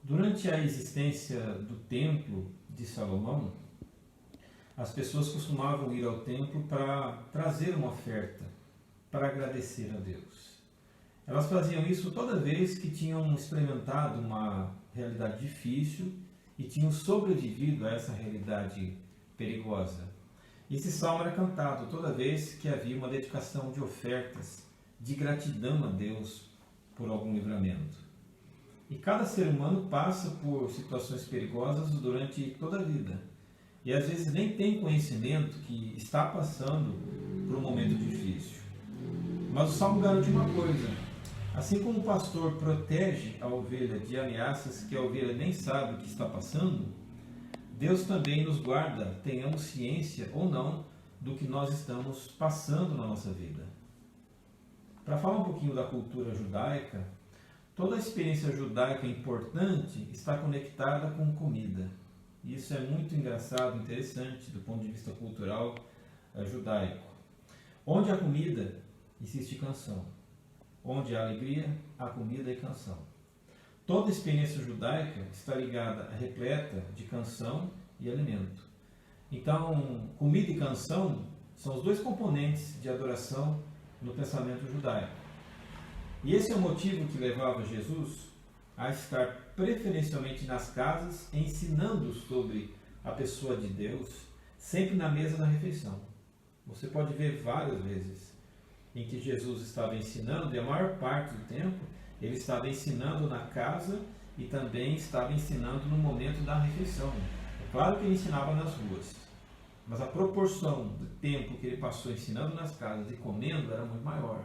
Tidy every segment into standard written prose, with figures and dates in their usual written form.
Durante a existência do Templo de Salomão, as pessoas costumavam ir ao templo para trazer uma oferta, para agradecer a Deus. Elas faziam isso toda vez que tinham experimentado uma realidade difícil e tinham sobrevivido a essa realidade perigosa. Esse salmo era cantado toda vez que havia uma dedicação de ofertas, de gratidão a Deus por algum livramento. E cada ser humano passa por situações perigosas durante toda a vida. E às vezes nem tem conhecimento que está passando por um momento difícil. Mas o Salmo garante uma coisa: assim como o pastor protege a ovelha de ameaças que a ovelha nem sabe o que está passando, Deus também nos guarda, tenhamos ciência ou não do que nós estamos passando na nossa vida. Para falar um pouquinho da cultura judaica, toda a experiência judaica importante está conectada com comida. Isso é muito engraçado, interessante do ponto de vista cultural judaico. Onde há comida, existe canção. Onde há alegria, há comida e canção. Toda a experiência judaica está ligada, repleta de canção e alimento. Então, comida e canção são os dois componentes de adoração no pensamento judaico. E esse é o motivo que levava Jesus a estar preferencialmente nas casas, ensinando sobre a pessoa de Deus, sempre na mesa da refeição. Você pode ver várias vezes em que Jesus estava ensinando, e a maior parte do tempo ele estava ensinando na casa e também estava ensinando no momento da refeição. É claro que ele ensinava nas ruas, mas a proporção do tempo que ele passou ensinando nas casas e comendo era muito maior.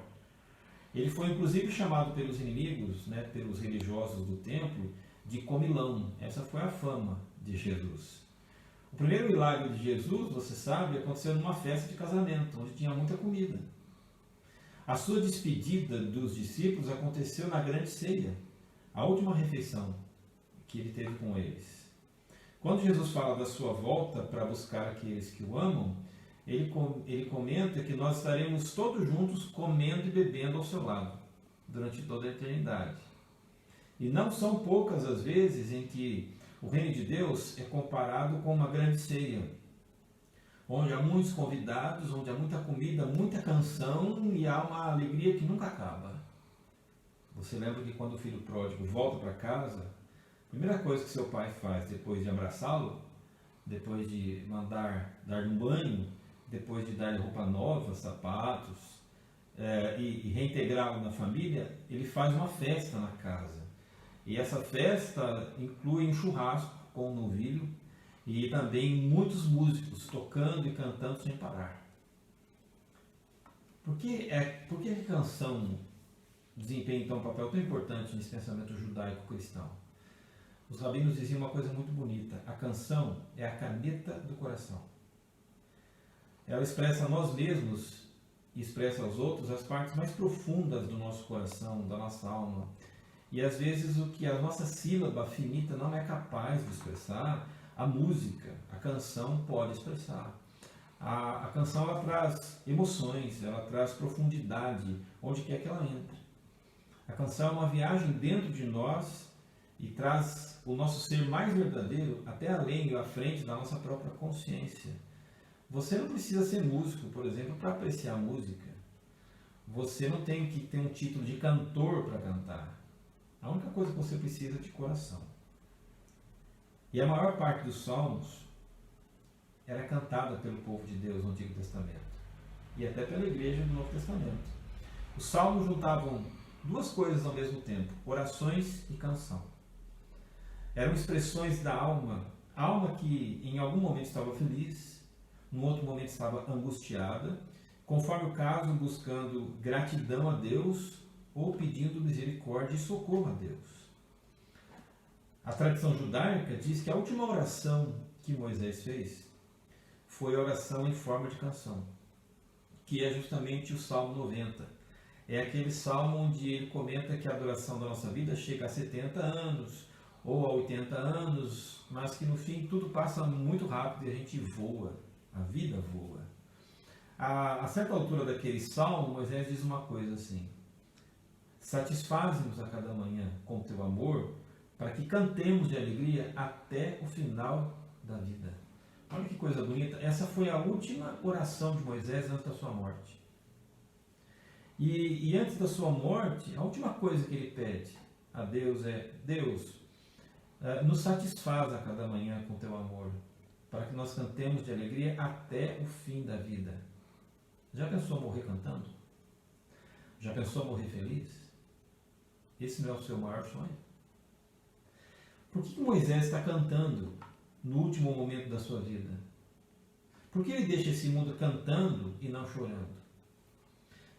Ele foi inclusive chamado pelos inimigos, pelos religiosos do templo, de comilão. Essa foi a fama de Jesus. O primeiro milagre de Jesus, você sabe, aconteceu numa festa de casamento, onde tinha muita comida. A sua despedida dos discípulos aconteceu na grande ceia, a última refeição que ele teve com eles. Quando Jesus fala da sua volta para buscar aqueles que o amam, ele comenta que nós estaremos todos juntos comendo e bebendo ao seu lado, durante toda a eternidade. E não são poucas as vezes em que o reino de Deus é comparado com uma grande ceia, onde há muitos convidados, onde há muita comida, muita canção e há uma alegria que nunca acaba. Você lembra que quando o filho pródigo volta para casa, a primeira coisa que seu pai faz depois de abraçá-lo, depois de dar um banho, depois de dar roupa nova, sapatos, e reintegrá-lo na família, ele faz uma festa na casa. E essa festa inclui um churrasco com um novilho e também muitos músicos tocando e cantando sem parar. Por que a canção desempenha então um papel tão importante nesse pensamento judaico-cristão? Os rabinos diziam uma coisa muito bonita: a canção é a caneta do coração. Ela expressa a nós mesmos e expressa aos outros as partes mais profundas do nosso coração, da nossa alma. E às vezes o que a nossa sílaba finita não é capaz de expressar, a música, a canção pode expressar. A canção ela traz emoções, ela traz profundidade, onde quer que ela entre. A canção é uma viagem dentro de nós e traz o nosso ser mais verdadeiro até além e à frente da nossa própria consciência. Você não precisa ser músico, por exemplo, para apreciar música. Você não tem que ter um título de cantor para cantar. A única coisa que você precisa é de coração. E a maior parte dos salmos era cantada pelo povo de Deus no Antigo Testamento e até pela igreja do Novo Testamento. Os salmos juntavam duas coisas ao mesmo tempo: orações e canção. Eram expressões da alma, alma que em algum momento estava feliz, num outro momento estava angustiada, conforme o caso, buscando gratidão a Deus ou pedindo misericórdia e socorro a Deus. A tradição judaica diz que a última oração que Moisés fez foi a oração em forma de canção, que é justamente o Salmo 90. É aquele salmo onde ele comenta que a duração da nossa vida chega a 70 anos ou a 80 anos, mas que no fim tudo passa muito rápido e a gente voa, a vida voa. A certa altura daquele salmo, Moisés diz uma coisa assim: satisfaze-nos a cada manhã com teu amor, para que cantemos de alegria até o final da vida. Olha que coisa bonita. Essa foi a última oração de Moisés antes da sua morte. E antes da sua morte, a última coisa que ele pede a Deus é: Deus, nos satisfaz a cada manhã com teu amor, para que nós cantemos de alegria até o fim da vida. Já pensou morrer cantando? Já pensou morrer feliz? Esse não é o seu maior sonho? Por que Moisés está cantando no último momento da sua vida? Por que ele deixa esse mundo cantando e não chorando?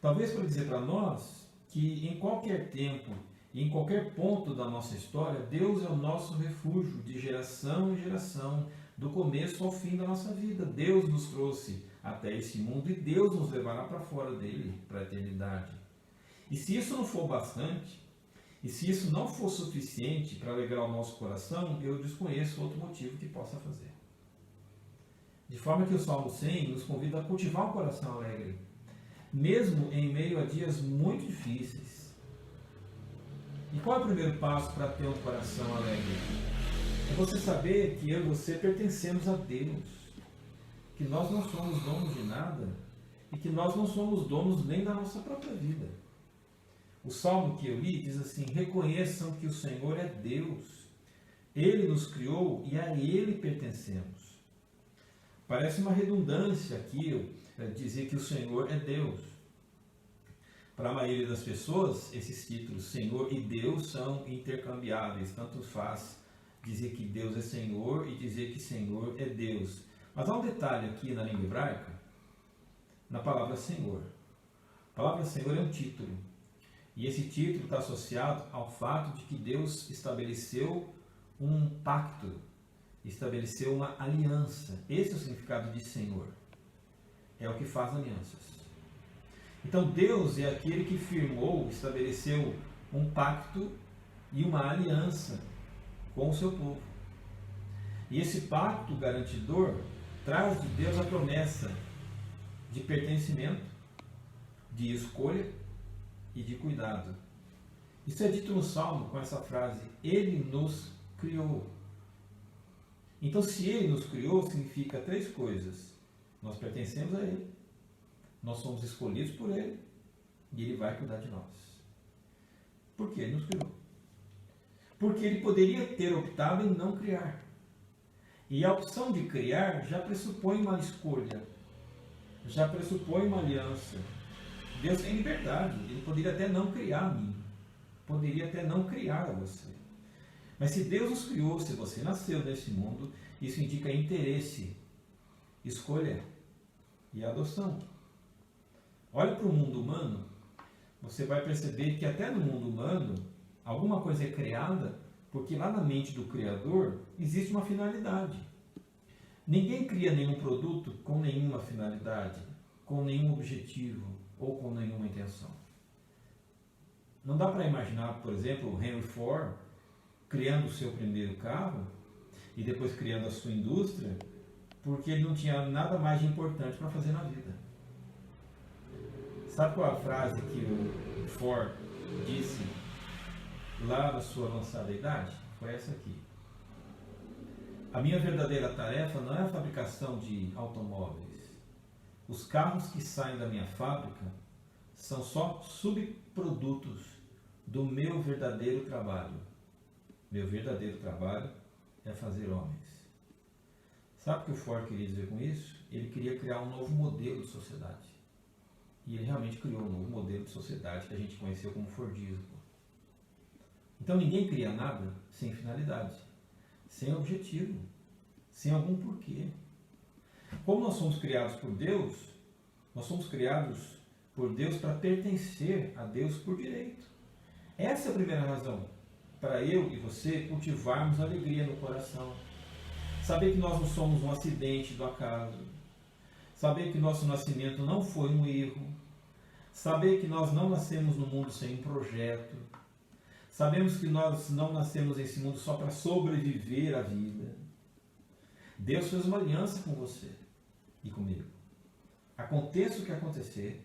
Talvez para dizer para nós que em qualquer tempo e em qualquer ponto da nossa história, Deus é o nosso refúgio de geração em geração, do começo ao fim da nossa vida. Deus nos trouxe até esse mundo e Deus nos levará para fora dele, para a eternidade. E se isso não for bastante, e se isso não for suficiente para alegrar o nosso coração, eu desconheço outro motivo que possa fazer. De forma que o Salmo 100 nos convida a cultivar um coração alegre, mesmo em meio a dias muito difíceis. E qual é o primeiro passo para ter um coração alegre? É você saber que eu e você pertencemos a Deus, que nós não somos donos de nada e que nós não somos donos nem da nossa própria vida. O salmo que eu li diz assim: reconheçam que o Senhor é Deus, Ele nos criou e a Ele pertencemos. Parece uma redundância aqui dizer que o Senhor é Deus. Para a maioria das pessoas, esses títulos Senhor e Deus são intercambiáveis, tanto faz dizer que Deus é Senhor e dizer que Senhor é Deus. Mas há um detalhe aqui na língua hebraica, na palavra Senhor. A palavra Senhor é um título. E esse título está associado ao fato de que Deus estabeleceu um pacto, estabeleceu uma aliança. Esse é o significado de Senhor. É o que faz alianças. Então Deus é aquele que firmou, estabeleceu um pacto e uma aliança com o seu povo. E esse pacto garantidor traz de Deus a promessa de pertencimento, de escolha e de cuidado. Isso é dito no Salmo com essa frase: Ele nos criou. Então, se Ele nos criou, significa três coisas: nós pertencemos a Ele, nós somos escolhidos por Ele e Ele vai cuidar de nós. Por que Ele nos criou? Porque Ele poderia ter optado em não criar. E a opção de criar já pressupõe uma escolha, já pressupõe uma aliança. Deus tem liberdade, Ele poderia até não criar a mim, poderia até não criar a você. Mas se Deus nos criou, se você nasceu nesse mundo, isso indica interesse, escolha e adoção. Olha para o mundo humano, você vai perceber que até no mundo humano, alguma coisa é criada porque lá na mente do Criador existe uma finalidade. Ninguém cria nenhum produto com nenhuma finalidade, com nenhum objetivo ou com nenhuma intenção. Não dá para imaginar, por exemplo, o Henry Ford criando o seu primeiro carro e depois criando a sua indústria, porque ele não tinha nada mais de importante para fazer na vida. Sabe qual é a frase que o Ford disse lá na sua avançada idade? Foi essa aqui: a minha verdadeira tarefa não é a fabricação de automóveis. Os carros que saem da minha fábrica são só subprodutos do meu verdadeiro trabalho. Meu verdadeiro trabalho é fazer homens. Sabe o que o Ford queria dizer com isso? Ele queria criar um novo modelo de sociedade. E ele realmente criou um novo modelo de sociedade que a gente conheceu como Fordismo. Então ninguém cria nada sem finalidade, sem objetivo, sem algum porquê. Como nós somos criados por Deus, nós somos criados por Deus para pertencer a Deus por direito. Essa é a primeira razão para eu e você cultivarmos alegria no coração. Saber que nós não somos um acidente do acaso. Saber que nosso nascimento não foi um erro. Saber que nós não nascemos no mundo sem um projeto. Sabemos que nós não nascemos nesse mundo só para sobreviver à vida. Deus fez uma aliança com você e comigo. Aconteça o que acontecer,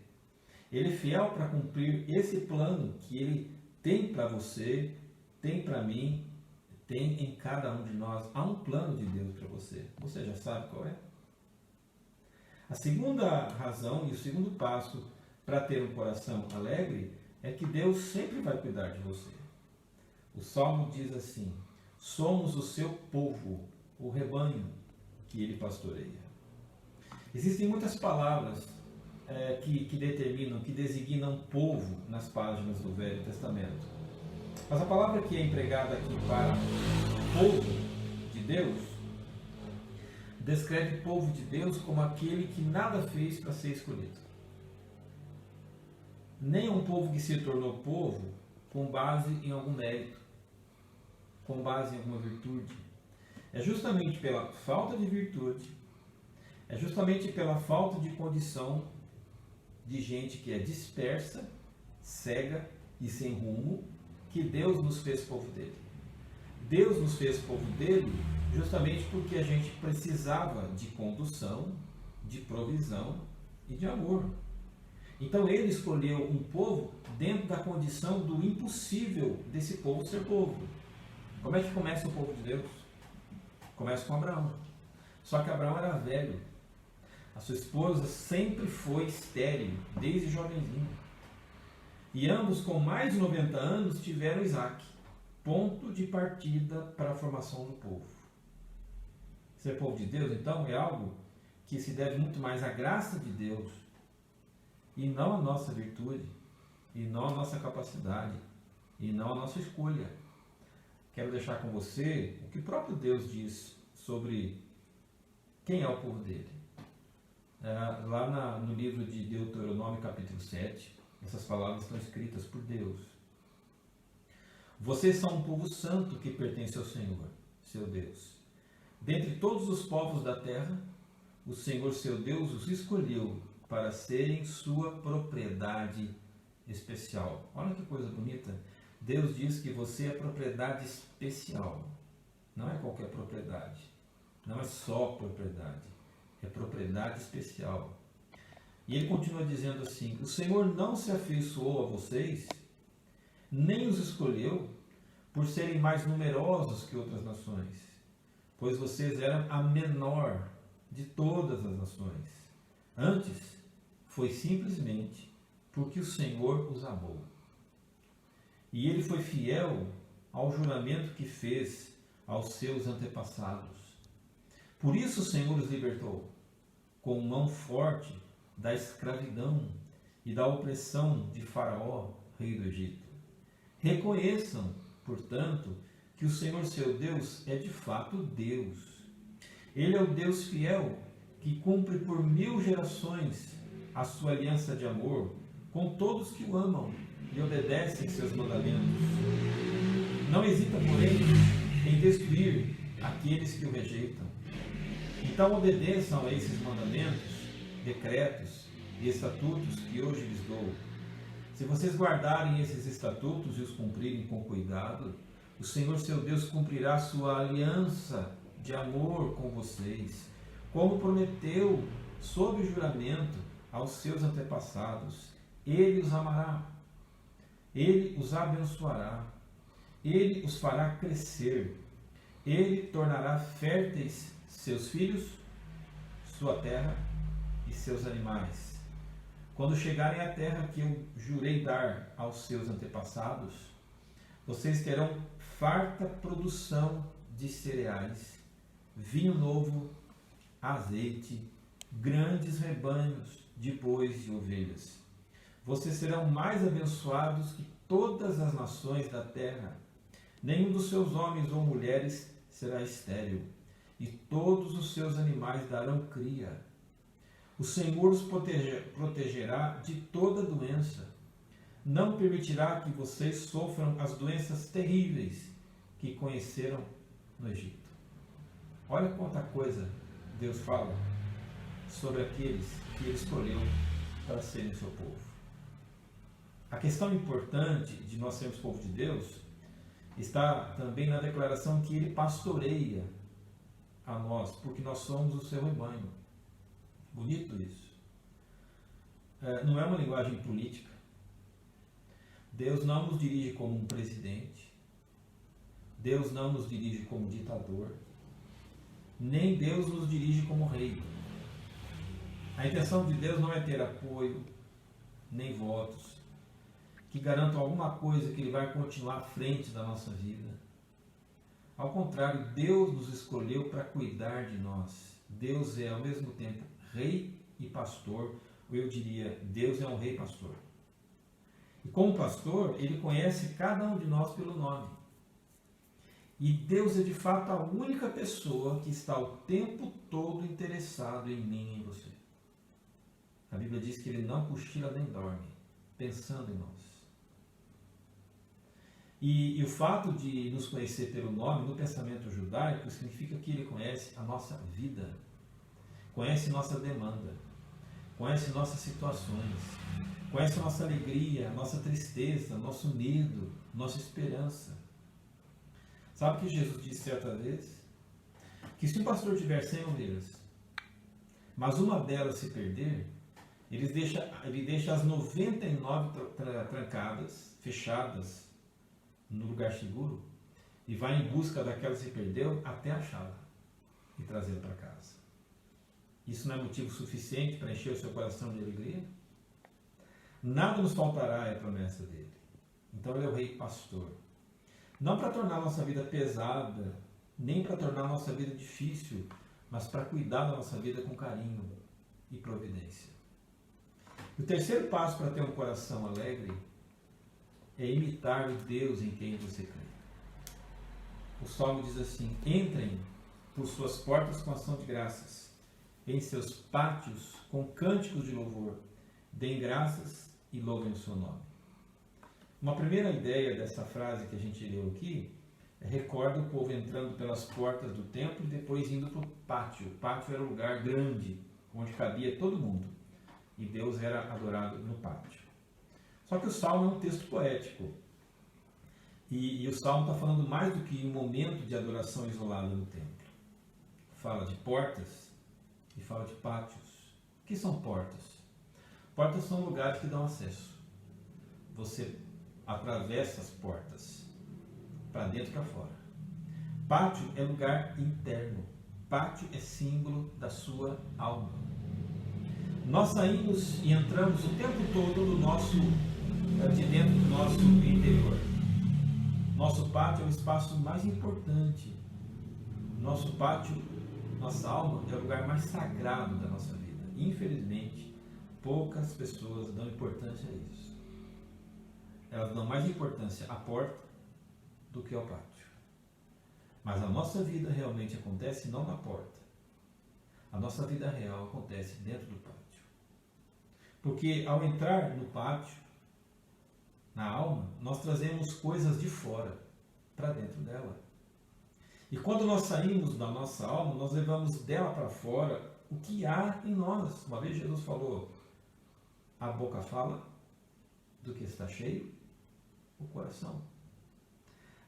Ele é fiel para cumprir esse plano que Ele tem para você, tem para mim tem em cada um de nós. Há um plano de Deus para você. Você já sabe qual é? A segunda razão e o segundo passo para ter um coração alegre é que Deus sempre vai cuidar de você. O Salmo diz assim: somos o seu povo, o rebanho que ele pastoreia. Existem muitas palavras que determinam, que designam povo nas páginas do Velho Testamento. Mas a palavra que é empregada aqui para povo de Deus descreve o povo de Deus como aquele que nada fez para ser escolhido. Nem um povo que se tornou povo com base em algum mérito, com base em alguma virtude. É justamente pela falta de virtude, é justamente pela falta de condição de gente que é dispersa, cega e sem rumo, que Deus nos fez povo dele. Deus nos fez povo dele justamente porque a gente precisava de condução, de provisão e de amor. Então ele escolheu um povo dentro da condição do impossível desse povo ser povo. Como é que começa o povo de Deus? Começa com Abraão. Só que Abraão era velho. A sua esposa sempre foi estéril, desde jovenzinho. E ambos, com mais de 90 anos, tiveram Isaac. Ponto de partida para a formação do povo. Ser povo de Deus, então, é algo que se deve muito mais à graça de Deus e não à nossa virtude, e não à nossa capacidade, e não à nossa escolha. Quero deixar com você o que o próprio Deus diz sobre quem é o povo dele. Lá no livro de Deuteronômio, capítulo 7, essas palavras estão escritas por Deus. Vocês são um povo santo que pertence ao Senhor, seu Deus. Dentre todos os povos da terra, o Senhor, seu Deus, os escolheu para serem sua propriedade especial. Olha que coisa bonita. Deus diz que você é propriedade especial. Não é qualquer propriedade. Não é só propriedade. É propriedade especial. E ele continua dizendo assim: o Senhor não se afeiçoou a vocês, nem os escolheu por serem mais numerosos que outras nações, pois vocês eram a menor de todas as nações. Antes, foi simplesmente porque o Senhor os amou. E ele foi fiel ao juramento que fez aos seus antepassados. Por isso o Senhor os libertou, com mão forte, da escravidão e da opressão de Faraó, rei do Egito. Reconheçam, portanto, que o Senhor seu Deus é de fato Deus. Ele é o Deus fiel, que cumpre por 1000 gerações a sua aliança de amor com todos que o amam e obedecem seus mandamentos. Não hesita, porém, em destruir aqueles que o rejeitam. Então obedeçam a esses mandamentos, decretos e estatutos que hoje lhes dou. Se vocês guardarem esses estatutos e os cumprirem com cuidado, o Senhor seu Deus cumprirá sua aliança de amor com vocês, como prometeu sob juramento aos seus antepassados. Ele os amará, ele os abençoará, ele os fará crescer, ele tornará férteis seus filhos, sua terra e seus animais. Quando chegarem à terra que eu jurei dar aos seus antepassados, vocês terão farta produção de cereais, vinho novo, azeite, grandes rebanhos de bois e ovelhas. Vocês serão mais abençoados que todas as nações da terra. Nenhum dos seus homens ou mulheres será estéril, e todos os seus animais darão cria. O Senhor os protegerá de toda doença. Não permitirá que vocês sofram as doenças terríveis que conheceram no Egito. Olha quanta coisa Deus fala sobre aqueles que Ele escolheu para serem seu povo. A questão importante de nós sermos povo de Deus está também na declaração que Ele pastoreia a nós, porque nós somos o seu rebanho. Bonito isso. Não é uma linguagem política. Deus não nos dirige como um presidente. Deus não nos dirige como ditador, nem Deus nos dirige como rei. A intenção de Deus não é ter apoio, nem votos, que garantam alguma coisa que Ele vai continuar à frente da nossa vida. Ao contrário, Deus nos escolheu para cuidar de nós. Deus é ao mesmo tempo rei e pastor, ou eu diria, Deus é um rei pastor. E como pastor, Ele conhece cada um de nós pelo nome. E Deus é de fato a única pessoa que está o tempo todo interessado em mim e em você. A Bíblia diz que Ele não cochila nem dorme, pensando em nós. E o fato de nos conhecer pelo nome, no pensamento judaico, significa que Ele conhece a nossa vida, conhece nossa demanda, conhece nossas situações, conhece a nossa alegria, a nossa tristeza, nosso medo, nossa esperança. Sabe o que Jesus disse certa vez? Que se um pastor tiver 100 ovelhas, mas uma delas se perder, ele deixa as 99 trancadas, fechadas, no lugar seguro, e vai em busca daquela que se perdeu até achá-la e trazê-la para casa. Isso não é motivo suficiente para encher o seu coração de alegria? Nada nos faltará, é a promessa dele. Então ele é o rei pastor. Não para tornar a nossa vida pesada, nem para tornar a nossa vida difícil, mas para cuidar da nossa vida com carinho e providência. O terceiro passo para ter um coração alegre é imitar o Deus em quem você crê. O Salmo diz assim: entrem por suas portas com ação de graças, em seus pátios com cânticos de louvor, deem graças e louvem o seu nome. Uma primeira ideia dessa frase que a gente leu aqui recorda o povo entrando pelas portas do templo e depois indo para o pátio. O pátio era um lugar grande, onde cabia todo mundo, e Deus era adorado no pátio. Só que o Salmo é um texto poético. E o Salmo está falando mais do que um momento de adoração isolada no templo. Fala de portas e fala de pátios. O que são portas? Portas são lugares que dão acesso. Você atravessa as portas, para dentro e para fora. Pátio é lugar interno. Pátio é símbolo da sua alma. Nós saímos e entramos o tempo todo de dentro do nosso interior. Nosso pátio é o espaço mais importante. Nosso pátio, nossa alma, é o lugar mais sagrado da nossa vida. Infelizmente, poucas pessoas dão importância a isso. Elas dão mais importância à porta do que ao pátio. Mas a nossa vida realmente acontece não na porta. A nossa vida real acontece dentro do pátio. Porque ao entrar no pátio, na alma, nós trazemos coisas de fora para dentro dela. E quando nós saímos da nossa alma, nós levamos dela para fora o que há em nós. Uma vez Jesus falou: a boca fala do que está cheio o coração.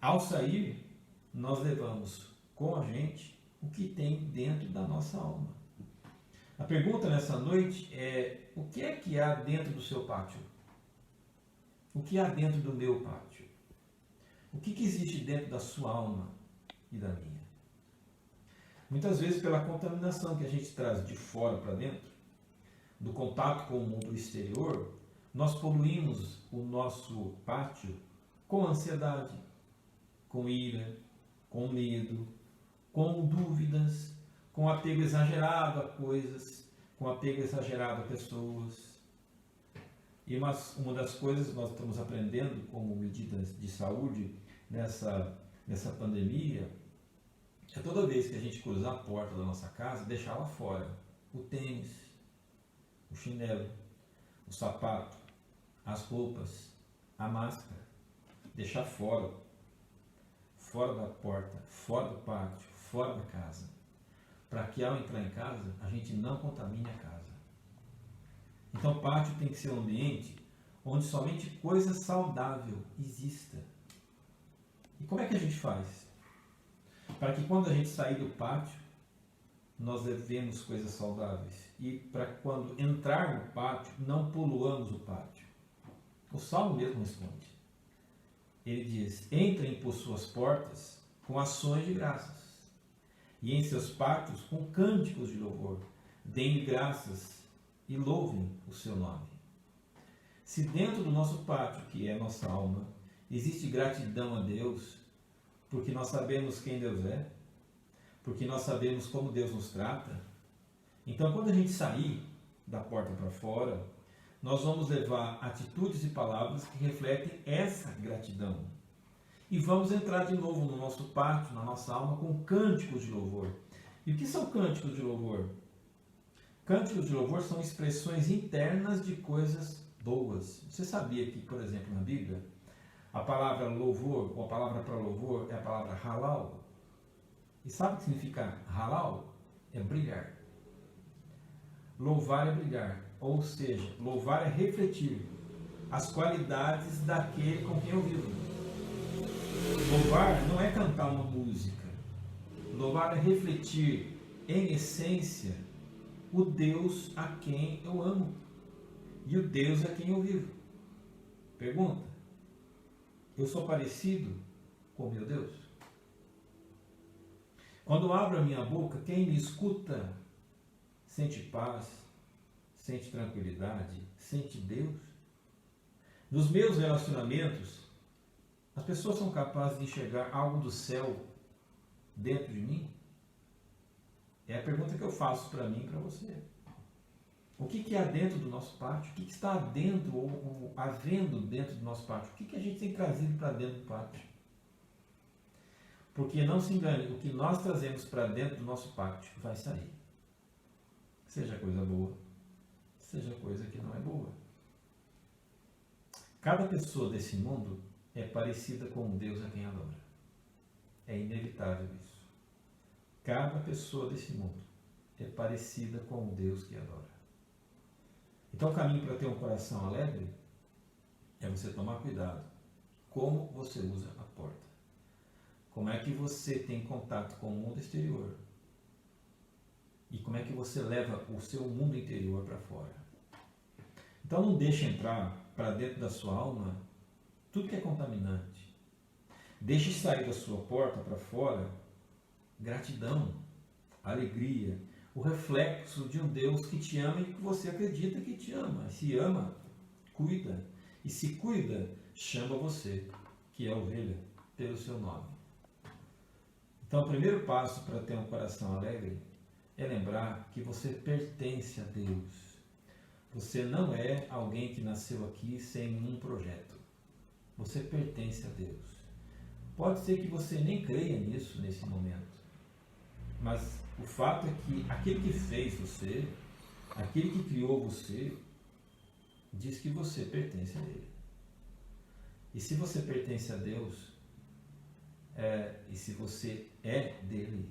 Ao sair, nós levamos com a gente o que tem dentro da nossa alma. A pergunta nessa noite é: o que é que há dentro do seu pátio? O que há dentro do meu pátio? O que existe dentro da sua alma e da minha? Muitas vezes, pela contaminação que a gente traz de fora para dentro, do contato com o mundo exterior, nós poluímos o nosso pátio com ansiedade, com ira, com medo, com dúvidas, com apego exagerado a coisas, com apego exagerado a pessoas. E uma das coisas que nós estamos aprendendo como medidas de saúde nessa pandemia é toda vez que a gente cruzar a porta da nossa casa, deixar lá fora o tênis, o chinelo, o sapato, as roupas, a máscara. Deixar fora da porta, fora do pátio, fora da casa, para que ao entrar em casa, a gente não contamine a casa. Então, o pátio tem que ser um ambiente onde somente coisa saudável exista. E como é que a gente faz? Para que quando a gente sair do pátio, nós levemos coisas saudáveis. E para quando entrar no pátio, não poluamos o pátio. O Salmo mesmo responde. Ele diz: entrem por suas portas com ações de graças. E em seus pátios com cânticos de louvor. Deem graças e louvem o seu nome. Se dentro do nosso pátio, que é a nossa alma, existe gratidão a Deus, porque nós sabemos quem Deus é, porque nós sabemos como Deus nos trata, então quando a gente sair da porta para fora, nós vamos levar atitudes e palavras que refletem essa gratidão. E vamos entrar de novo no nosso pátio, na nossa alma, com cânticos de louvor. E o que são cânticos de louvor? Cânticos de louvor são expressões internas de coisas boas. Você sabia que, por exemplo, na Bíblia, a palavra louvor, ou a palavra para louvor, é a palavra halal? E sabe o que significa halal? É brilhar. Louvar é brilhar. Ou seja, louvar é refletir as qualidades daquele com quem eu vivo. Louvar não é cantar uma música. Louvar é refletir, em essência, o Deus a quem eu amo e o Deus a quem eu vivo. Pergunta: eu sou parecido com o meu Deus? Quando eu abro a minha boca, quem me escuta sente paz, sente tranquilidade, sente Deus? Nos meus relacionamentos, as pessoas são capazes de enxergar algo do céu dentro de mim? É a pergunta que eu faço para mim e para você. O que há dentro do nosso pátio? O que está dentro ou havendo dentro do nosso pátio? O que a gente tem trazido para dentro do pátio? Porque não se engane, o que nós trazemos para dentro do nosso pátio vai sair. Seja coisa boa, seja coisa que não é boa. Cada pessoa desse mundo é parecida com o Deus a quem adora. É inevitável isso. Cada pessoa desse mundo é parecida com o Deus que adora. Então o caminho para ter um coração alegre é você tomar cuidado como você usa a porta. Como é que você tem contato com o mundo exterior? E como é que você leva o seu mundo interior para fora? Então não deixe entrar para dentro da sua alma tudo que é contaminante. Deixe sair da sua porta para fora gratidão, alegria, o reflexo de um Deus que te ama e que você acredita que te ama. Se ama, cuida. E se cuida, chama você, que é ovelha, pelo seu nome. Então, o primeiro passo para ter um coração alegre é lembrar que você pertence a Deus. Você não é alguém que nasceu aqui sem nenhum projeto. Você pertence a Deus. Pode ser que você nem creia nisso nesse momento. Mas o fato é que aquele que fez você, aquele que criou você, diz que você pertence a Ele. E se você pertence a Deus, e se você é dele,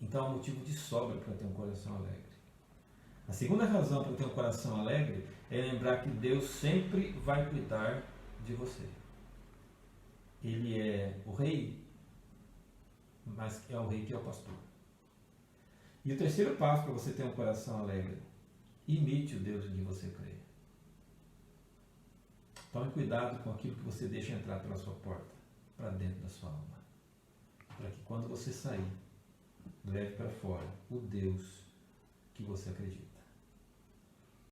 então há motivo de sobra para ter um coração alegre. A segunda razão para ter um coração alegre é lembrar que Deus sempre vai cuidar de você. Ele é o rei, mas é o rei que é o pastor. E o terceiro passo para você ter um coração alegre: imite o Deus em que você crê. Tome cuidado com aquilo que você deixa entrar pela sua porta, para dentro da sua alma. Para que quando você sair, leve para fora o Deus que você acredita.